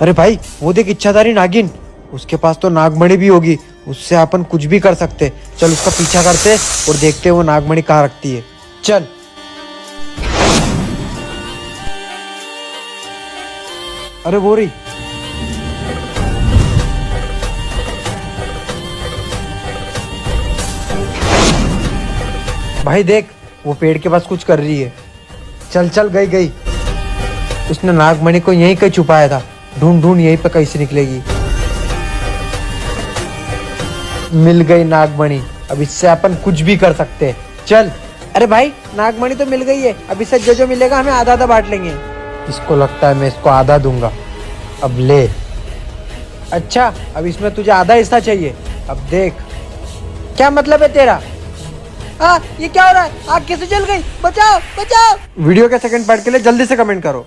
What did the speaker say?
अरे भाई वो देख इच्छाधारी नागिन, उसके पास तो नागमणि भी होगी, उससे अपन कुछ भी कर सकते। चल उसका पीछा करते और देखते वो नागमणि कहाँ रखती है। चल। अरे वो रही। भाई देख वो पेड़ के पास कुछ कर रही है। चल चल, गई गई। उसने नागमणि को यहीं कहीं छुपाया था, ढूंढ ढूंढ यहीं पे कहीं से निकलेगी। मिल गई नागमणि, अब इससे अपन कुछ भी कर सकते हैं। चल। अरे भाई नागमणि तो मिल गई है, अब इससे जो जो मिलेगा हमें आधा आधा बांट लेंगे। इसको लगता है मैं इसको आधा दूंगा। अब ले। अच्छा अब इसमें तुझे आधा हिस्सा चाहिए, अब देख। क्या मतलब है तेरा? ये क्या हो रहा है? आग कैसे जल गई? बचाओ बचाओ। वीडियो के सेकंड पार्ट के लिए जल्दी से कमेंट करो।